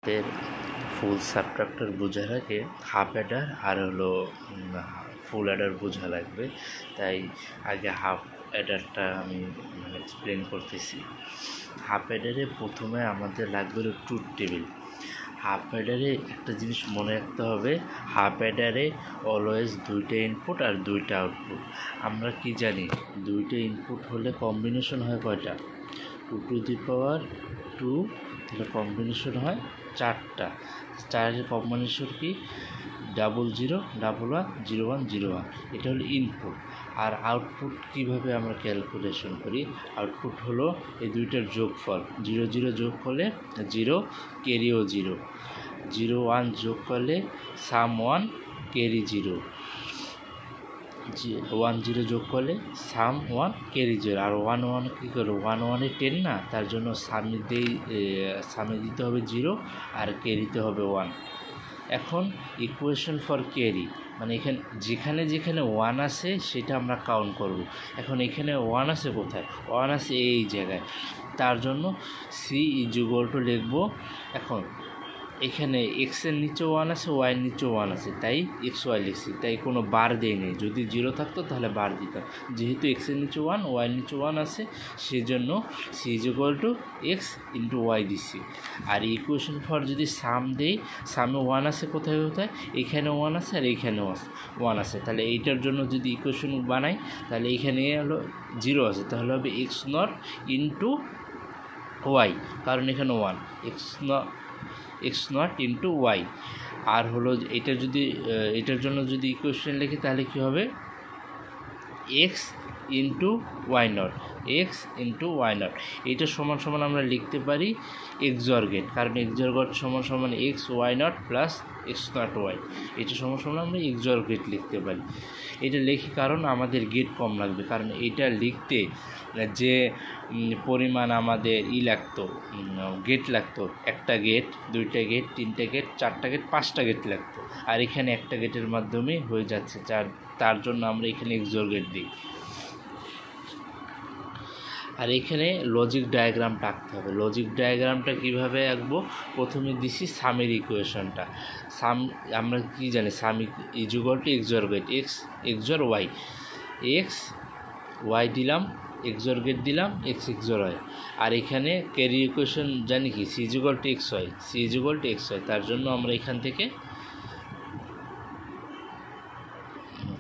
এর ফুল সাবট্রাক্টর বোঝার আগে হাফ অ্যাডার আর হলো ফুল অ্যাডার বোঝা লাগবে। তাই আগে হাফ অ্যাডারটা আমি এক্সপ্লেন করতেছি। হাফ অ্যাডারে প্রথমে আমাদের লাগবে হলো ট্রুথ টেবিল। হাফ অ্যাডারে একটা জিনিস মনে রাখতে হবে, হাফ অ্যাডারে অলওয়েজ দুইটা ইনপুট আর দুইটা আউটপুট। আমরা কি জানি, দুইটা ইনপুট হলে কম্বিনেশন হয় কয়টা? 2 টু দি পাওয়ার 2, তাহলে কম্বিনেশন হয় 4টা। 4-এর কম্বিনেশন কি? 00, 11, 01, 01। এটা হলো ইনপুট। আর আউটপুট কিভাবে আমরা ক্যালকুলেশন করি? আউটপুট হলো এই দুইটার যোগফল। 00 যোগ করলে 0, ক্যারিও 0। 01 যোগ করলে সাম 1, ক্যারি 0। 10 যোগ করলে সাম 1, ক্যারি 0। আর 11 কী করবো? 11-এ 10 না, তার জন্য সামে দিতে হবে 0 আর ক্যারিতে হবে 1। এখন ইকুয়েশন ফর ক্যারি, মানে যেখানে যেখানে 1 আছে সেটা আমরা কাউন্ট করব। এখন এখানে 1 আছে কোথায়? 1 আছে এই জায়গায়, তার জন্য সি ইকুয়াল টু লিখবো। এখন এখানে এক্সের নিচে 1 আছে, ওয়াইয়ের নিচে 1 আছে, তাই এক্স ওয়াই লিখছি, তাই কোনো বার দেয় নেই। যদি 0 থাকতো তাহলে বার দিতাম। যেহেতু এক্সের নিচে 1, ওয়াইয়ের নিচে 1 আছে, সেজন্য C is equal to X into Y দিচ্ছি। আর ইকুয়েশন ফর যদি সাম দেই, সামে 1 আছে কোথায় কোথায়? এখানে 1 আছে আর এইখানেও 1 আছে। তাহলে এইটার জন্য যদি ইকুয়েশন বানাই, তাহলে এইখানে হলো 0 আছে, তাহলে হবে এক্স নট ইন্টু ওয়াই, কারণ এখানে 1, এক্স নট ইন্টু ওয়াই। আর হলো এটার জন্য যদি ইকুয়েশন লিখি তাহলে কী হবে? X into Y not, X into Y not. এটা সমান সমান আমরা লিখতে পারি এক্সঅর গেট, কারণ এক্সঅর গেট সমান সমান X Y not plus X not Y. এটা সমান সমান আমরা এক্সঅর গেট লিখতে পারি। এটা লিখি কারণ আমাদের গেট কম লাগবে, কারণ এটা লিখতে যে পরিমাণ আমাদের লাগতো, গেট লাগতো, একটা গেট, দুইটা গেট, তিনটা গেট, চারটা গেট, 5টা গেট লাগতো। আর এখানে একটা গেটের মাধ্যমে হয়ে যাচ্ছে, তার জন্য আমরা এখানে এক্সঅর গেট দিই। আর এখানে লজিক ডায়াগ্রামটা আঁকতে হবে। লজিক ডায়াগ্রামটা কীভাবে আঁকবো? প্রথমে দিছি সামের ইকুয়েশনটা। আমরা কি জানি, sum is equal to XOR gate, X XOR Y, X Y দিলাম, এক্সঅর গেট দিলাম, এক্স এক্সঅর ওয়াই। আর এখানে ক্যারি ইকুয়েশন জানি কি? C is equal to X Y, C is equal to X Y. তার জন্য আমরা এখান থেকে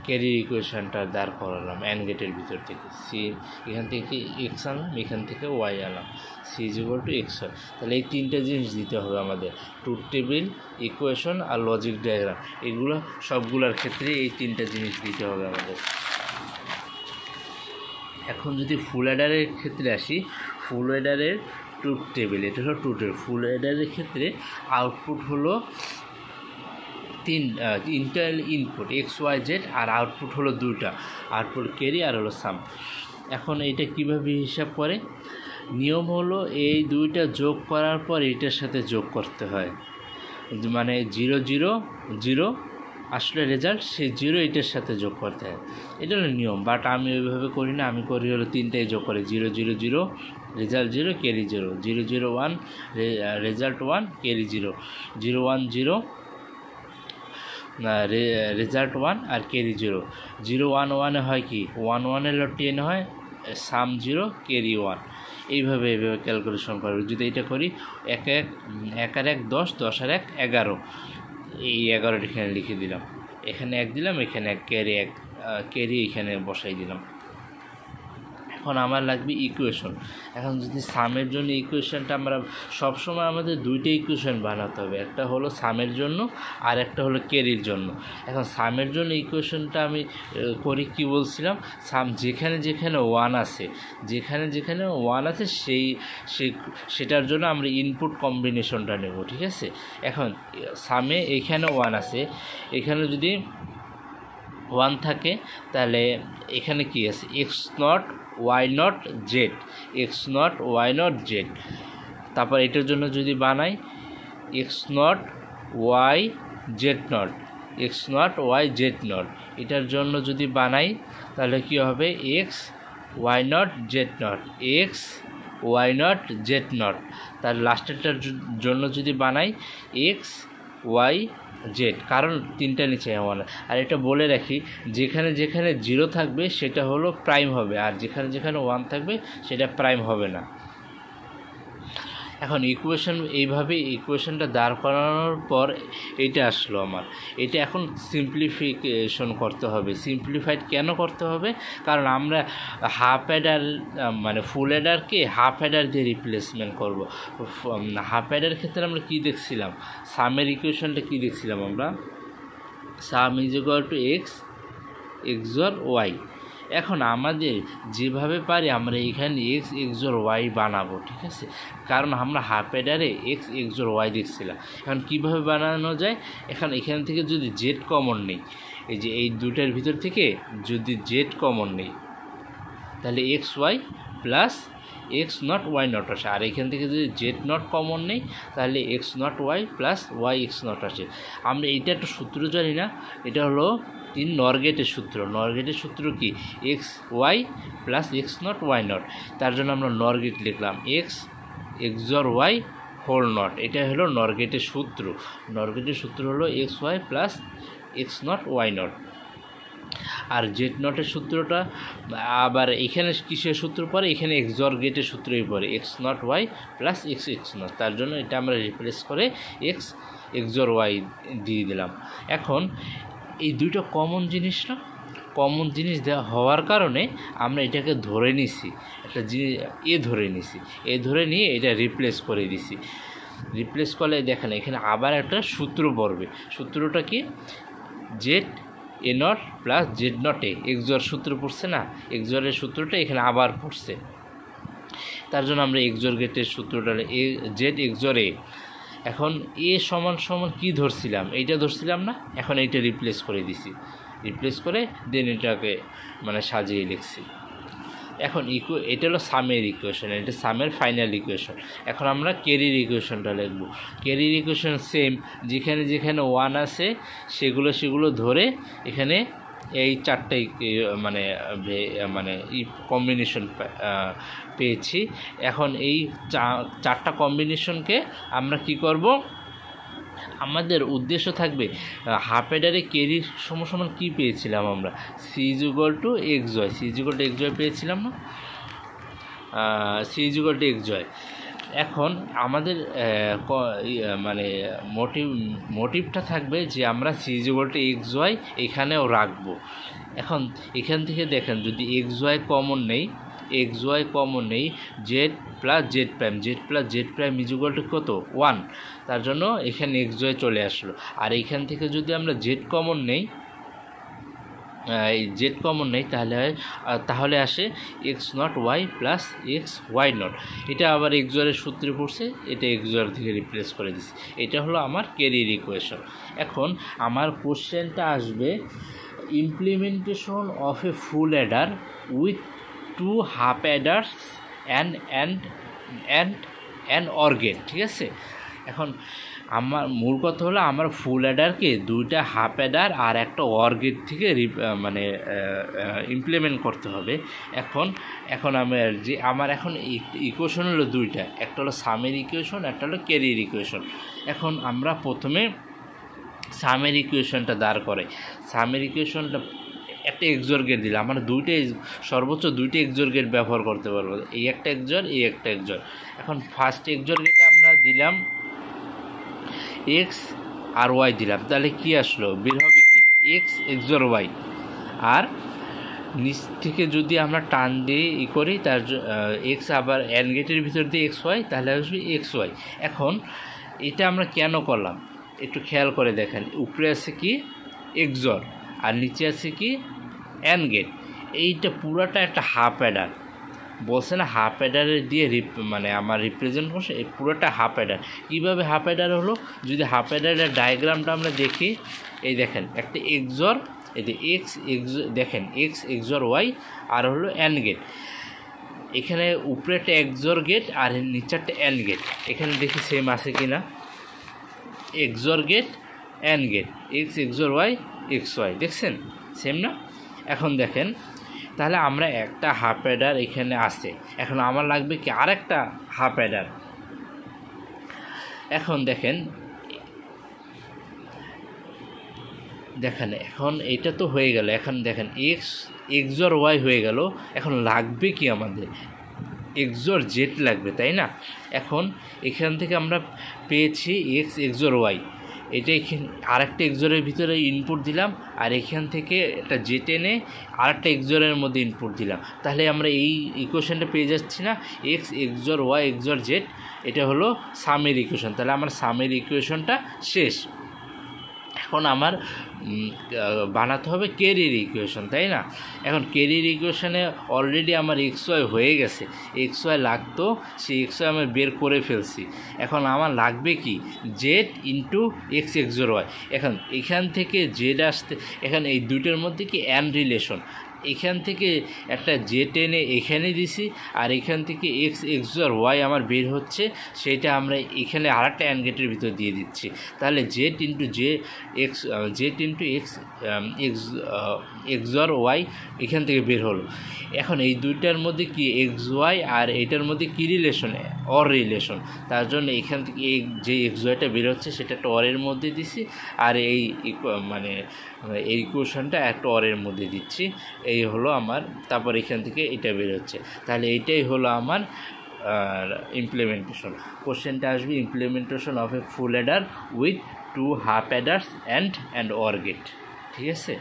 ক্যারি ইকুয়েশনটা দাঁড় করালাম অ্যান্ড গেটের ভিতর থেকে। সি এখান থেকে এক্স আনলাম, এখান থেকে ওয়াই আনলাম, C is equal to X Y. তাহলে এই 3টে জিনিস দিতে হবে আমাদের, ট্রুথ টেবিল, ইকুয়েশন আর লজিক ডায়াগ্রাম। এগুলো সবগুলোর ক্ষেত্রে এই 3টে জিনিস দিতে হবে আমাদের। এখন যদি ফুল অ্যাডারের ক্ষেত্রে আসি, ফুল অ্যাডারের ট্রুথ টেবিল, এটা হলো ট্রুথের। ফুল অ্যাডারের ক্ষেত্রে আউটপুট হলো তিনটা ইনপুট, এক্স ওয়াই জেড, আর আউটপুট হলো 2টা, আউটপুট ক্যারি আর হলো সাম। এখন এইটা কিভাবে হিসাব করে? নিয়ম হলো এই 2টা যোগ করার পর এইটার সাথে যোগ করতে হয়, মানে 0, 0, 0 আসলে রেজাল্ট, সেই 0 এটার সাথে যোগ করতে হয়। এটা হলো নিয়ম, বাট আমি ওইভাবে করি না। আমি করি হলো 3টাই যোগ করে, 0, 0, 0, result 0, carry 0, 0, 0, 1, result 1, carry 0, 0, 1, 0, result 1 আর ক্যারি 0। 0, 1, 1-এ হয় কি? 1, 1 হলো 10 হয়, সাম 0, ক্যারি 1। এইভাবে ক্যালকুলেশন করবে। যদি এটা করি, 1 আর 1 10, 10 আর 1 11, এই 11টা এখানে লিখে দিলাম, এখানে 1 দিলাম, এখানে 1, ক্যারি এখানে বসাই দিলাম। এখন আমার লাগবে ইকুয়েশন। এখন যদি সামের জন্য ইকুয়েশনটা আমরা সবসময় আমাদের 2টা ইকুয়েশন বানাতে হবে, একটা হলো সামের জন্য আর একটা হলো ক্যারির জন্য। এখন সামের জন্য ইকুয়েশনটা আমি করি কি বলছিলাম, সাম যেখানে যেখানে 1 আছে, যেখানে যেখানে 1 আছে সেটার জন্য আমরা ইনপুট কম্বিনেশনটা নেব, ঠিক আছে? এখন সামে এখানে 1 আছে, এখানে যদি 1 থাকে তাহলে এখানে কি আছে? X not Y not Z, X not Y not Z. তারপর এটার জন্য যদি বানাই, X not Y Z not, X not Y Z not. এটার জন্য যদি বানাই তাহলে কি হবে? X Y not Z not, X Y not Z not, তার লাস্টেরটার জন্য যদি বানাই এক্স ওয়াই জেড, কারণ তিনটা নিচে ওয়ান। আর এটা বলে রাখি, যেখানে যেখানে 0 থাকবে সেটা হলো প্রাইম হবে, আর যেখানে যেখানে 1 থাকবে সেটা প্রাইম হবে না। এখন এইভাবে ইকুয়েশনটা দাঁড় করানোর পর এইটা আসলো আমার। এটা এখন সিম্পলিফিকেশন করতে হবে। সিম্পলিফাইড কেন করতে হবে? কারণ আমরা হাফ অ্যাডার মানে ফুল অ্যাডারকে হাফ অ্যাডার দিয়ে রিপ্লেসমেন্ট করব। হাফ অ্যাডার ক্ষেত্রে আমরা কি দেখছিলাম, সামের ইকুয়েশনটা কি দেখছিলাম আমরা, sum is equal to X XOR Y. এখন আমাদের যেভাবে পারি আমরা এখানে এক্স এক্সর ওয়াই বানাবো, ঠিক আছে, কারণ আমরা হাফ অ্যাডারে এক্স এক্সর ওয়াই দেখছিলাম। এখন কীভাবে বানানো যায়, এখান থেকে যদি জেড কমন নেই, এই যে এই দুটার ভিতর থেকে যদি জেড কমন নেই, তাহলে X Y plus X not Y not আসে। আর এখান থেকে যদি জেড নট কমন নেই, তাহলে X not Y plus Y X not আসে। আমরা এটা একটা সূত্র জানি না, এটা হলো নরগেটের সূত্র। নরগেটের সূত্র কি, X Y plus X not Y not, তার জন্য আমরা নরগেট লিখলাম X XOR Y whole not. এটা হলো নরগেটের সূত্র। নরগেটের সূত্র হলো X Y plus X not Y not. আর জেড নটের সূত্রটা আবার এখানে কিসের সূত্র পড়ে, এখানে এক্সর গেটের সূত্রই পড়ে, X not Y plus X X not. তার জন্য এটা আমরা রিপ্লেস করে এক্স এক্সর ওয়াই দিয়ে দিলাম। এখন এই দুইটা কমন জিনিস না, কমন জিনিস দেওয়া হওয়ার কারণে আমরা এটাকে ধরে নিছি, একটা জিনিস এ ধরে নিয়ে এটা রিপ্লেস করে দিছি। রিপ্লেস করলে দেখেন এখানে আবার একটা সূত্র পড়বে। সূত্রটা কি, Z A not plus z not a, XOR সূত্র পড়ছে না, এক্সরের সূত্রটা এখানে আবার পড়ছে। তার জন্য আমরা এক্সর গেটের সূত্রটা এ জেড এক্সর এ। এখন এ সমান সমান কী ধরছিলাম, এইটা ধরছিলাম না, এখন এইটা রিপ্লেস করে দিছি। রিপ্লেস করে দেন এটাকে মানে সাজিয়ে লিখছি। এখন এটা হলো সামের ইকুয়েশন, এটা সামের ফাইনাল ইকুয়েশন। এখন আমরা কেরির ইকুয়েশনটা লিখব। কেরির ইকুয়েশন সেম, যেখানে যেখানে 1 আছে সেগুলো ধরে এখানে এই চারটাই মানে কম্বিনেশন পেয়েছি। এখন এই চারটা কম্বিনেশনকে আমরা কি করব, আমাদের উদ্দেশ্য থাকবে হাফ অ্যাডারে কেরির সমান কী পেয়েছিলাম আমরা, C is equal to X Y, C is equal to X Y পেয়েছিলাম না, C is equal to X Y. এখন আমাদের মানে মোটিভটা থাকবে যে আমরা C is equal to X Y এখানেও রাখবো। এখন এখান থেকে দেখেন যদি এক্স ওয়াই কমন নেই, Z plus Z prime is equal to কত 1, তার জন্য এখানে এক্স ওয়াই চলে আসলো। আর এইখান থেকে যদি আমরা জেড কমন নেই তাহলে আসে X not Y plus X Y not. এটা আবার এক্সরের সূত্রে পড়ছে, এটা এক্সর থেকে রিপ্লেস করে দিছি। এটা হলো আমার কেরির ইকুয়েশন। এখন আমার কোশ্চেনটা আসবে, implementation of a full adder with 2 half adders and OR gate, ঠিক আছে। এখন আমার মূল কথা হলো আমার ফুল অ্যাডারকে 2টা হাফ অ্যাডার আর একটা অর গেট থেকে ইমপ্লিমেন্ট করতে হবে। এখন আমার এখন ইকুয়েশন হলো 2টা, একটা হলো সামের ইকুয়েশন, একটা হলো কেরির ইকুয়েশন। এখন আমরা প্রথমে সামের ইকুয়েশনটা দাঁড় করে, সামের ইকুয়েশনটা একটা এক্সর গেট দিলাম, আমরা সর্বোচ্চ 2টা এক্সর গেট ব্যবহার করতে পারবো, এই একটা এক্সর এই একটা এক্সর। এখন ফার্স্ট এক্সর গেটে আমরা দিলাম এক্স আর ওয়াই দিলাম, তাহলে কি আসলো, বের হবে কি এক্স এক্সর ওয়াই। আর নিচ থেকে যদি আমরা টান দিয়ে করি, তার এক্স আবার অ্যান্ড গেটের ভিতর দিয়ে এক্স ওয়াই, তাহলে আসবে এক্স ওয়াই। এখন এটা আমরা কেন করলাম একটু খেয়াল করে দেখেন, উপরে আছে কি এক্সর আর নিচে আছে কি অ্যান্ড গেট। এইটা পুরাটা একটা হাফ অ্যাডার, বলছে না হাফ অ্যাডারের দিয়ে আমার রিপ্রেজেন্ট করছে, এই পুরোটা হাফ অ্যাডার। কীভাবে হাফ অ্যাডার হলো, যদি হাফ অ্যাডারের ডায়াগ্রামটা আমরা দেখি, এই দেখেন একটা এক্সর, এই যে দেখেন এক্স এক্সর ওয়াই আর হলো অ্যান্ড গেট। এখানে উপরে একটা এক্সর গেট আর নিচে একটা অ্যান্ড গেট। এখানে দেখি সেম আছে কি না, XOR gate and gate, X XOR Y X Y, দেখছেন সেম না। এখন দেখেন তাহলে আমরা একটা হাফ অ্যাডার এখানে আছে, এখন আমার লাগবে কি আরেকটা হাফ অ্যাডার। এখন দেখেন এখন এটা তো হয়ে গেল, এখন দেখেন এক্স অর ওয়াই হয়ে গেল, এখন লাগবে কি আমাদের এক্স অর জেড লাগবে, তাই না? এখন এখান থেকে আমরা পেয়েছি এক্স অর ওয়াই, এটা এখানে আরেকটা এক্সরের ভিতরে ইনপুট দিলাম, আর এখান থেকে একটা জেড এনে আরেকটা এক্সরের মধ্যে ইনপুট দিলাম, তাহলে আমরা এই ইকুয়েশনটা পেয়ে যাচ্ছি না, এক্সর ওয়াই এক্সর জেড, এটা হলো সামের ইকুয়েশন। তাহলে আমার সামের ইকুয়েশনটা শেষ। এখন আমার বানাতে হবে কেরির ইকুয়েশন, তাই না? এখন কেরির ইকুয়েশনে অলরেডি আমার এক্স ওয়াই হয়ে গেছে, এক্স ওয়াই লাগতো, সেই এক্স ওয়াই আমি বের করে ফেলছি। এখন আমার লাগবে কি জেড ইন্টু এক্সর ওয়াই। এখন এখান থেকে জেড আসতে, এখানে এই দুইটার মধ্যে কি অ্যান্ড রিলেশন, এখান থেকে একটা জেড এনে এখানে দিছি, আর এখান থেকে এক্সর ওয়াই আমার বের হচ্ছে, সেটা আমরা এখানে আরেকটা অ্যান্ড গেটের ভিতর দিয়ে দিচ্ছি। তাহলে জেড ইন্টু এক্সর ওয়াই এখান থেকে বের হলো। এখন এই দুইটার মধ্যে কি এক্স ওয়াই আর এটার মধ্যে কী রিলেশন, অর রিলেশন, তার জন্য এখান থেকে যে এক্স ওয়াইটা বের হচ্ছে সেটা একটা অরের মধ্যে দিছি, আর এই মানে এই ইকুয়েশনটা একটা অরের মধ্যে দিচ্ছি, এই হলো আমার। তারপর এখান থেকে এটা বের হচ্ছে, তাহলে এইটাই হলো আমার ইমপ্লিমেন্টেশন। কোশ্চেনটা আসবে implementation of a full adder with 2 half adders and OR gate, ঠিক আছে।